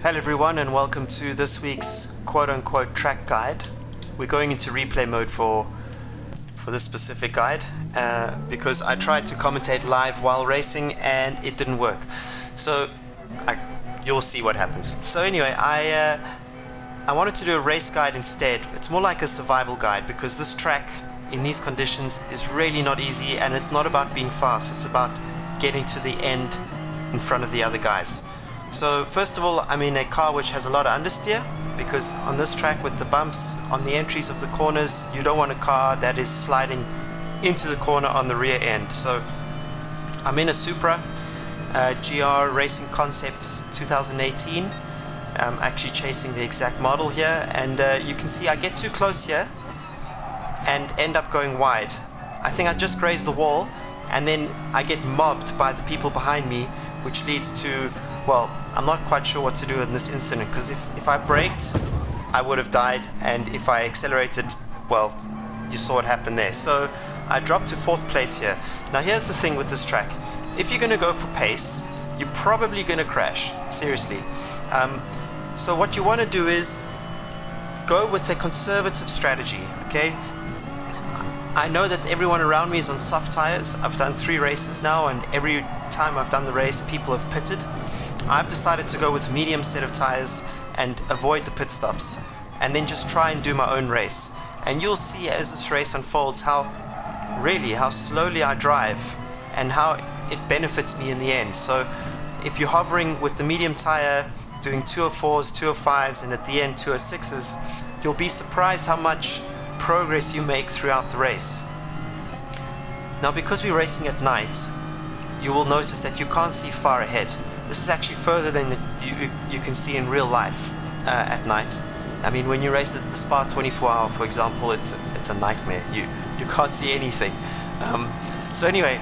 Hello everyone and welcome to this week's quote-unquote track guide. We're going into replay mode for this specific guide because I tried to commentate live while racing and it didn't work. So you'll see what happens. So anyway, I wanted to do a race guide instead. It's more like a survival guide because this track in these conditions is really not easy, and it's not about being fast, it's about getting to the end in front of the other guys. So first of all, I'm in a car which has a lot of understeer, because on this track with the bumps on the entries of the corners, you don't want a car that is sliding into the corner on the rear end. So I'm in a Supra GR Racing Concept 2018. I'm actually chasing the exact model here, and you can see I get too close here and end up going wide. I think I just grazed the wall, and then I get mobbed by the people behind me, which leads to, well, I'm not quite sure what to do in this incident, because if I braked, I would have died, and if I accelerated, well, you saw what happened there. So I dropped to 4th place here. Now here's the thing with this track. If you're going to go for pace, you're probably going to crash, seriously. So what you want to do is go with a conservative strategy, okay? I know that everyone around me is on soft tires. I've done 3 races now, and every time I've done the race, people have pitted. I've decided to go with a medium set of tires and avoid the pit stops, and then just try and do my own race. And you'll see as this race unfolds how slowly I drive and how it benefits me in the end. So if you're hovering with the medium tire, doing 204s, 205s, and at the end 206s, you'll be surprised how much progress you make throughout the race. Now, because we're racing at night, you will notice that you can't see far ahead. This is actually further than you can see in real life at night. I mean, when you race at the Spa 24-hour, for example, it's a nightmare. You can't see anything. So anyway,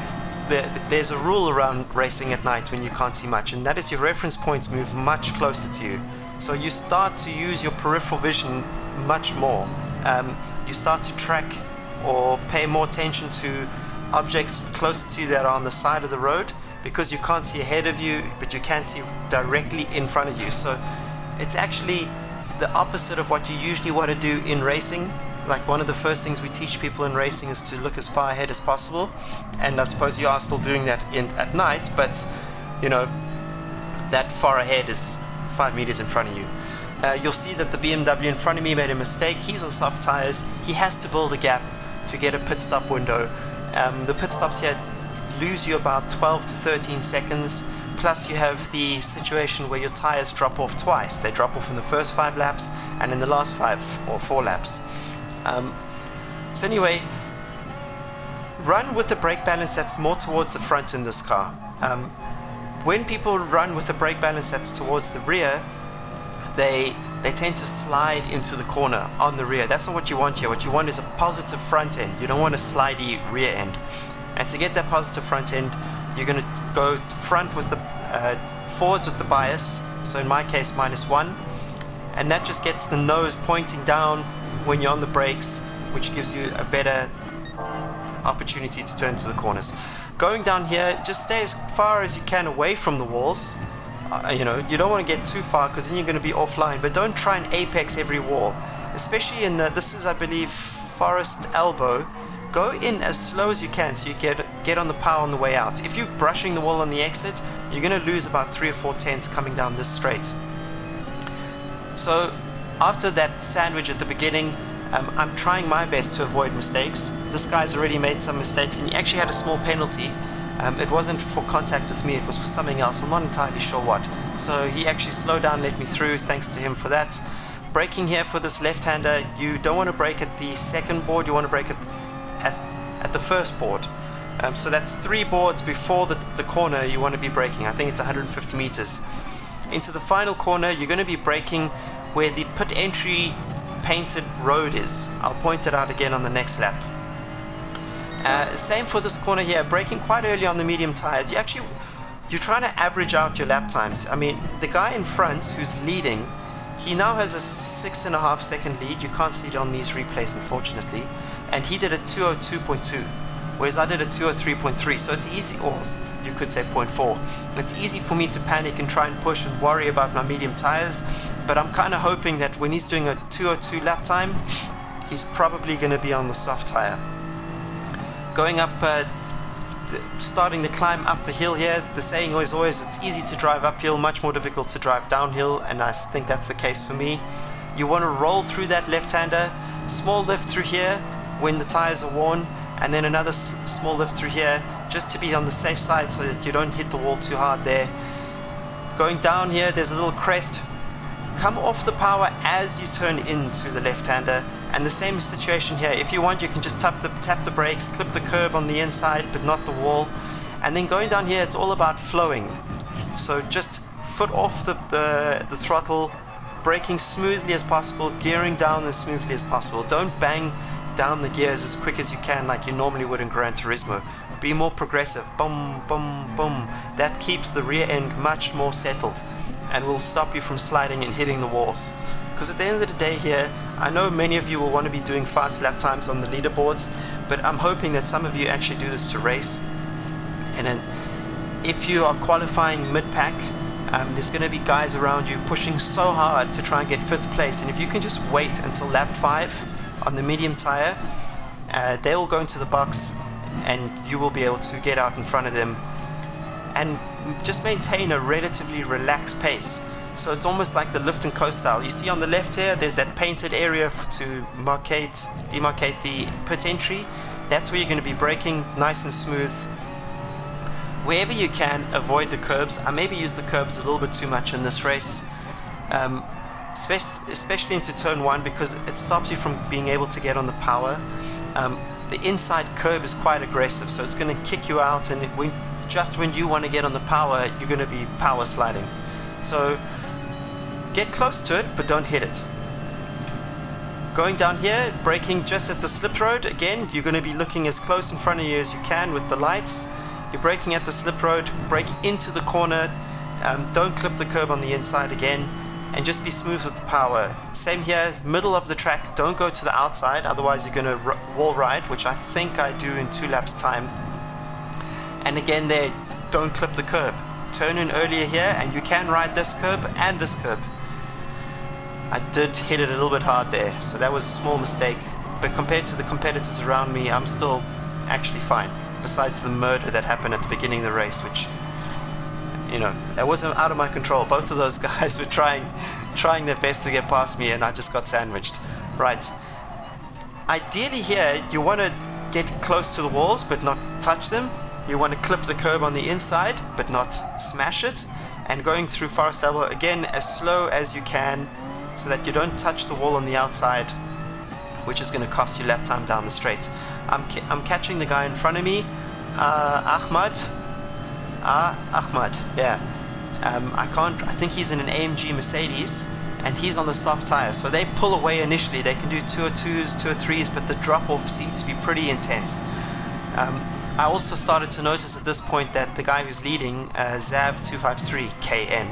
there's a rule around racing at night when you can't see much, and that is your reference points move much closer to you. So you start to use your peripheral vision much more. You start to track or pay more attention to objects closer to you that are on the side of the road, because you can't see ahead of you, but you can see directly in front of you. So it's actually the opposite of what you usually want to do in racing. Like, one of the first things we teach people in racing is to look as far ahead as possible, and I suppose you are still doing that at night, but you know, that far ahead is 5 meters in front of you. You'll see that the BMW in front of me made a mistake. He's on soft tires. He has to build a gap to get a pit stop window. The pit stops here lose you about 12 to 13 seconds, plus you have the situation where your tires drop off twice. They drop off in the first 5 laps and in the last 5 or 4 laps. So anyway, run with a brake balance that's more towards the front in this car. When people run with a brake balance that's towards the rear, they tend to slide into the corner on the rear. That's not what you want here. What you want is a positive front end. You don't want a slidey rear end. And to get that positive front end, you're going to go front with the forwards with the bias. So in my case, -1, and that just gets the nose pointing down when you're on the brakes, which gives you a better opportunity to turn to the corners. Going down here, just stay as far as you can away from the walls. You know, you don't want to get too far, because then you're going to be offline, but don't try and apex every wall, especially in this is, I believe, Forest Elbow. Go in as slow as you can so you get on the power on the way out. If you're brushing the wall on the exit, you're going to lose about 3 or 4 tenths coming down this straight. So after that sandwich at the beginning, I'm trying my best to avoid mistakes. This guy's already made some mistakes, and he actually had a small penalty. It wasn't for contact with me, it was for something else. I'm not entirely sure what. So he actually slowed down, let me through. Thanks to him for that. Braking here for this left-hander, you don't want to brake at the second board, you want to brake at the first board. So that's 3 boards before the corner you want to be braking. I think it's 150 meters. Into the final corner, you're going to be braking where the pit entry painted road is. I'll point it out again on the next lap. Same for this corner here, braking quite early on the medium tires. You're trying to average out your lap times. I mean, the guy in front who's leading, he now has a 6.5 second lead. You can't see it on these replays, unfortunately, and he did a 202.2, whereas I did a 203.3. So it's easy, or you could say 0.4. It's easy for me to panic and try and push and worry about my medium tires, but I'm kind of hoping that when he's doing a 202 lap time, he's probably going to be on the soft tire. Going up, starting the climb up the hill here, the saying is always it's easy to drive uphill, much more difficult to drive downhill, and I think that's the case for me. You want to roll through that left-hander, small lift through here when the tires are worn, and then another small lift through here just to be on the safe side so that you don't hit the wall too hard there. Going down here, there's a little crest. Come off the power as you turn into the left-hander, and the same situation here. If you want, you can just tap the brakes, clip the curb on the inside but not the wall, and then going down here, it's all about flowing. So just foot off the throttle, braking smoothly as possible, gearing down as smoothly as possible. Don't bang down the gears as quick as you can like you normally would in Gran Turismo. Be more progressive. Boom, boom, boom. That keeps the rear end much more settled and will stop you from sliding and hitting the walls. Because at the end of the day here, I know many of you will want to be doing fast lap times on the leaderboards, but I'm hoping that some of you actually do this to race. And then if you are qualifying mid-pack, there's going to be guys around you pushing so hard to try and get 5th place, and if you can just wait until lap 5 on the medium tire, they will go into the box and you will be able to get out in front of them and just maintain a relatively relaxed pace. So it's almost like the lift and coast style. You see on the left here, there's that painted area to demarcate the pit entry. That's where you're going to be braking nice and smooth. Wherever you can, avoid the curbs. I maybe use the curbs a little bit too much in this race, especially into turn 1, because it stops you from being able to get on the power. The inside curb is quite aggressive, so it's going to kick you out, and just when you want to get on the power, you're going to be power sliding. So get close to it, but don't hit it. Going down here, braking just at the slip road, again, you're going to be looking as close in front of you as you can with the lights. You're braking at the slip road, brake into the corner, don't clip the curb on the inside again, and just be smooth with the power. Same here, middle of the track, don't go to the outside, otherwise you're going to wall ride, which I think I do in 2 laps time. And again there, don't clip the curb. Turn in earlier here, and you can ride this curb and this curb. I did hit it a little bit hard there, so that was a small mistake, but compared to the competitors around me, I'm still actually fine. Besides the murder that happened at the beginning of the race, which, you know, that wasn't out of my control. Both of those guys were trying their best to get past me, and I just got sandwiched. Right. Ideally here, you want to get close to the walls, but not touch them. You want to clip the curb on the inside, but not smash it. And going through Forest Level, again, as slow as you can, so that you don't touch the wall on the outside, which is going to cost you lap time down the straight. I'm catching the guy in front of me, Ahmad, yeah. I think he's in an AMG Mercedes, and he's on the soft tire, so they pull away initially. They can do 202s, 203s, but the drop-off seems to be pretty intense. I also started to notice at this point that the guy who's leading, Zav253KN,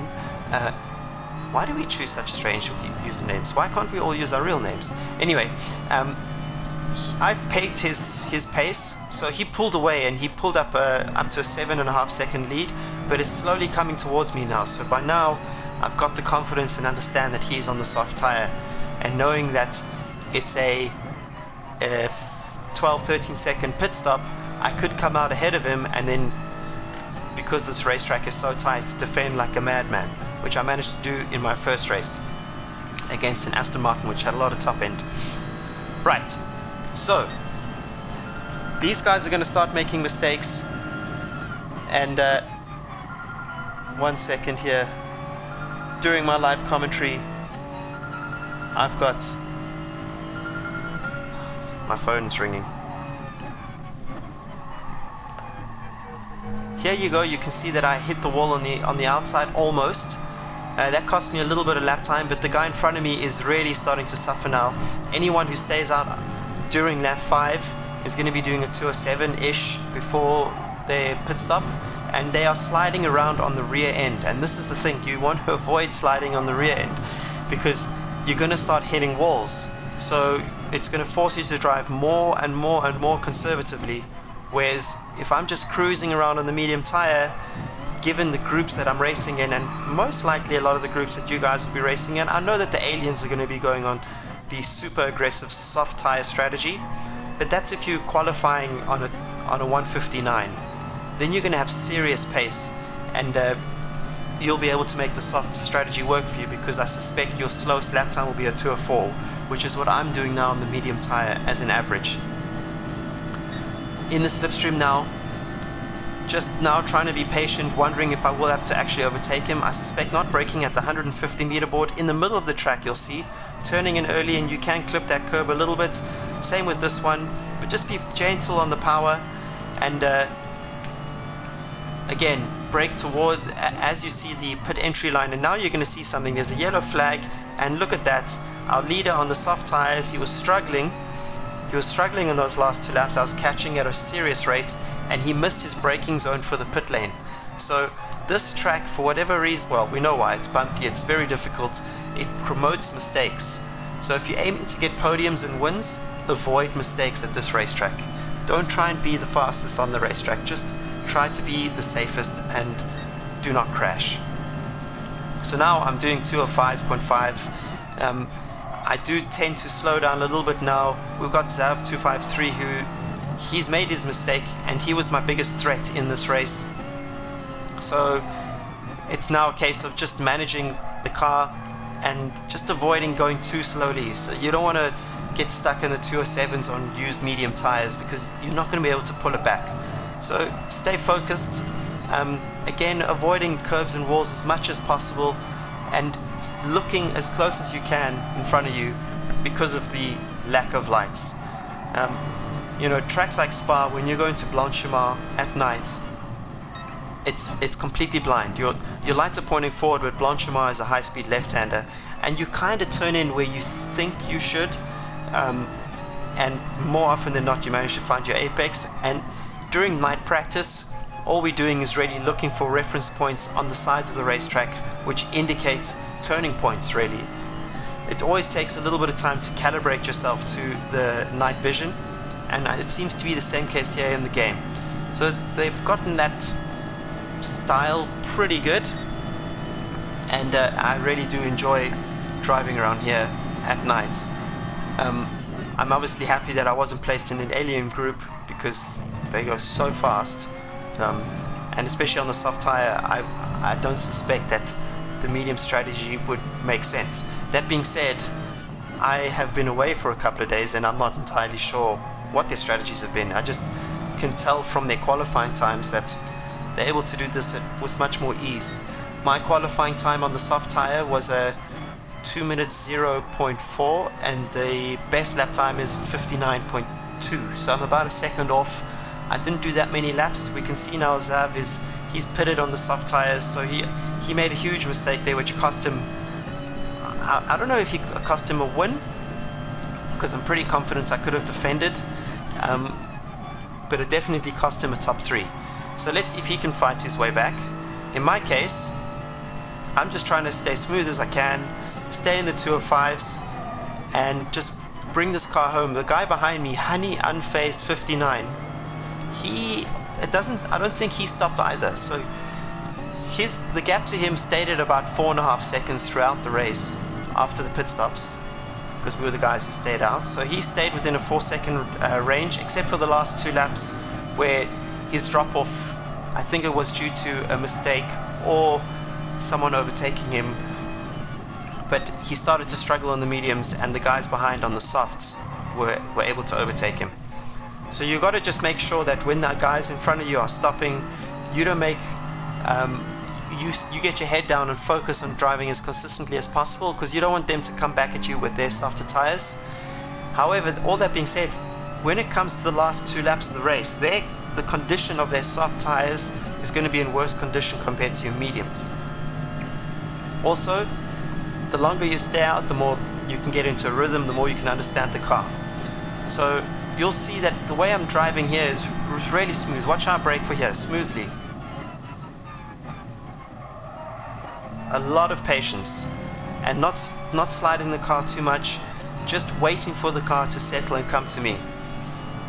why do we choose such strange usernames? Why can't we all use our real names? Anyway, I've pegged his pace, so he pulled away, and he pulled up to a 7.5 second lead, but it's slowly coming towards me now. So by now, I've got the confidence and understand that he's on the soft tire, and knowing that it's a 12-13 second pit stop, I could come out ahead of him, and then, because this racetrack is so tight, defend like a madman, which I managed to do in my first race against an Aston Martin, which had a lot of top end. Right, so these guys are going to start making mistakes, and 1 second here, during my live commentary, I've got my phone's ringing. Here you go, you can see that I hit the wall on the outside almost. That cost me a little bit of lap time, but the guy in front of me is really starting to suffer now. Anyone who stays out during lap 5 is going to be doing a 207-ish before their pit stop, and they are sliding around on the rear end. And this is the thing, you want to avoid sliding on the rear end, because you're going to start hitting walls. So it's going to force you to drive more and more and more conservatively Whereas if I'm just cruising around on the medium tire, given the groups that I'm racing in, and most likely a lot of the groups that you guys will be racing in, I know that the aliens are going to be going on the super aggressive soft tire strategy, but that's if you're qualifying on a 159. Then you're going to have serious pace, and you'll be able to make the soft strategy work for you, because I suspect your slowest lap time will be a 2:04, which is what I'm doing now on the medium tire as an average. In the slipstream now, just now trying to be patient, wondering if I will have to actually overtake him. I suspect not, braking at the 150 meter board in the middle of the track, you'll see, turning in early, and you can clip that curb a little bit. Same with this one, but just be gentle on the power, and again, brake toward as you see the pit entry line. And now you're going to see something. There's a yellow flag, and look at that. Our leader on the soft tires, he was struggling in those last 2 laps. I was catching at a serious rate, and he missed his braking zone for the pit lane. So this track, for whatever reason, well, we know why, it's bumpy, it's very difficult, it promotes mistakes. So if you're aiming to get podiums and wins, avoid mistakes at this racetrack. Don't try and be the fastest on the racetrack, just try to be the safest and do not crash. So now I'm doing 205.5. I do tend to slow down a little bit now. We've got Zav 253, who he's made his mistake, and he was my biggest threat in this race. So it's now a case of just managing the car and just avoiding going too slowly. So you don't want to get stuck in the 207s on used medium tires, because you're not going to be able to pull it back. So stay focused, again avoiding curbs and walls as much as possible, and looking as close as you can in front of you because of the lack of lights. You know, tracks like Spa, when you're going to Blanchimard at night, it's completely blind. Your lights are pointing forward, but Blanchimard is a high-speed left-hander, and you kind of turn in where you think you should, and more often than not you manage to find your apex. And during night practice, all we're doing is really looking for reference points on the sides of the racetrack which indicate turning points. Really, it always takes a little bit of time to calibrate yourself to the night vision, and it seems to be the same case here in the game. So they've gotten that style pretty good, and I really do enjoy driving around here at night. I'm obviously happy that I wasn't placed in an alien group, because they go so fast, and especially on the soft tire, I don't suspect that the medium strategy would make sense. That being said, I have been away for a couple of days, and I'm not entirely sure what their strategies have been. I just can tell from their qualifying times that they're able to do this with much more ease. My qualifying time on the soft tire was a 2 minutes 0.4, and the best lap time is 59.2, so I'm about a second off. I didn't do that many laps. We can see now Zav he's pitted on the soft tires, so he made a huge mistake there, which cost him, I don't know if he cost him a win, because I'm pretty confident I could have defended, but it definitely cost him a top 3. So let's see if he can fight his way back. In my case, I'm just trying to stay smooth as I can, stay in the 205s, and just bring this car home. The guy behind me, Honey Unfazed 59, I don't think he stopped either. So the gap to him stayed at about 4.5 seconds throughout the race after the pit stops, because we were the guys who stayed out. So he stayed within a 4-second range, except for the last 2 laps where his drop off, I think it was due to a mistake or someone overtaking him, but he started to struggle on the mediums, and the guys behind on the softs were able to overtake him. So you got to just make sure that when the guys in front of you are stopping, you don't make you get your head down and focus on driving as consistently as possible, because you don't want them to come back at you with their softer tires. However, all that being said, when it comes to the last 2 laps of the race, the condition of their soft tires is going to be in worse condition compared to your mediums. Also, the longer you stay out, the more you can get into a rhythm, the more you can understand the car. So you'll see that the way I'm driving here is really smooth. Watch how I brake for here, smoothly. A lot of patience, and not sliding the car too much, just waiting for the car to settle and come to me.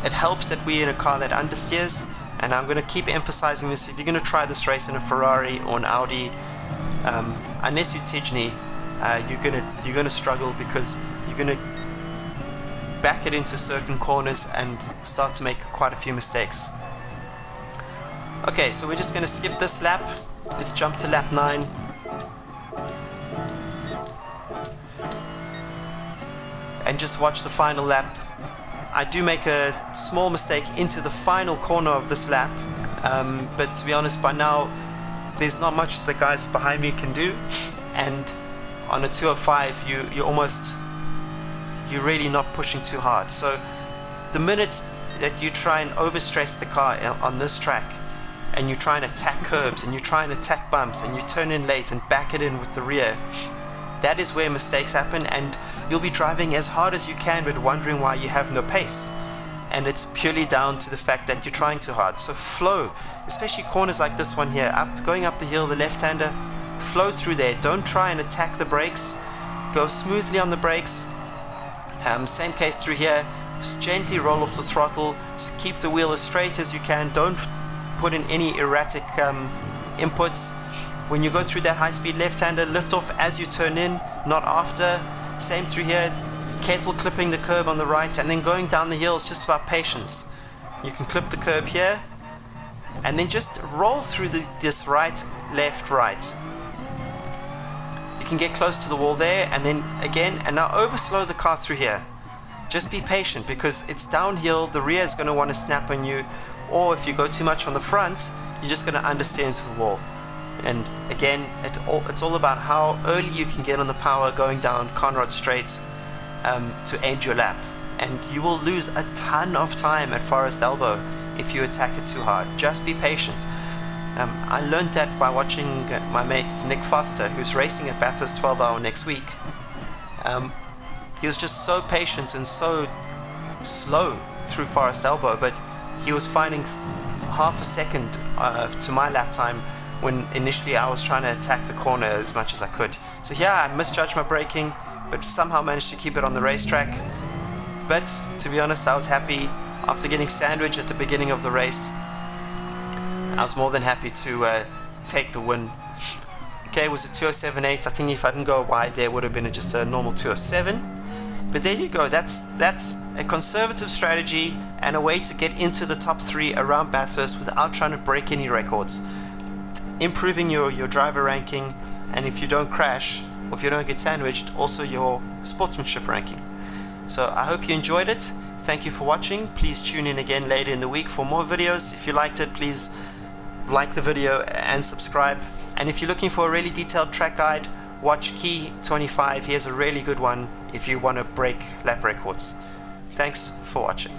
it helps that we're in a car that understeers, and I'm going to keep emphasizing this. If you're going to try this race in a Ferrari or an Audi, unless you're Tijni, you're gonna struggle, because you're gonna back it into certain corners and start to make quite a few mistakes. Okay, so we're just gonna skip this lap. Let's jump to lap 9. And just watch the final lap. I do make a small mistake into the final corner of this lap, but to be honest, by now there's not much the guys behind me can do, and on a 205 you're really not pushing too hard. So the minute that you try and overstress the car on this track, and you try and attack curbs, and you try and attack bumps, and you turn in late and back it in with the rear, that is where mistakes happen, and you'll be driving as hard as you can but wondering why you have no pace. And it's purely down to the fact that you're trying too hard. So flow, especially corners like this one here, going up the hill, the left-hander, flow through there. Don't try and attack the brakes. Go smoothly on the brakes. Same case through here. Just gently roll off the throttle. Just keep the wheel as straight as you can. Don't put in any erratic inputs. When you go through that high-speed left-hander, lift off as you turn in, not after. Same through here. Careful clipping the curb on the right, and then going down the hill is just about patience. You can clip the curb here, and then just roll through this right, left, right. You can get close to the wall there, and then again, and now overslow the car through here. Just be patient, because it's downhill, the rear is going to want to snap on you, or if you go too much on the front, you're just going to understeer into the wall. And again, it's all about how early you can get on the power going down Conrad Straight to end your lap. And you will lose a ton of time at Forest Elbow if you attack it too hard. Just be patient. I learned that by watching my mate Nick Foster, who's racing at Bathurst 12 Hour next week. He was just so patient and so slow through Forest Elbow, but he was finding half a second to my lap time when initially I was trying to attack the corner as much as I could. So yeah, I misjudged my braking, but somehow managed to keep it on the racetrack. But to be honest, I was happy after getting sandwiched at the beginning of the race. I was more than happy to take the win. Okay, it was a 207.8. I think if I didn't go wide there, it would have been just a normal 207. But there you go. That's a conservative strategy and a way to get into the top 3 around Bathurst without trying to break any records. Improving your driver ranking, and if you don't crash or if you don't get sandwiched, also your sportsmanship ranking. So I hope you enjoyed it. Thank you for watching. Please tune in again later in the week for more videos. If you liked it, please like the video and subscribe. And if you're looking for a really detailed track guide, watch Key 25. Here's a really good one if you want to break lap records. Thanks for watching.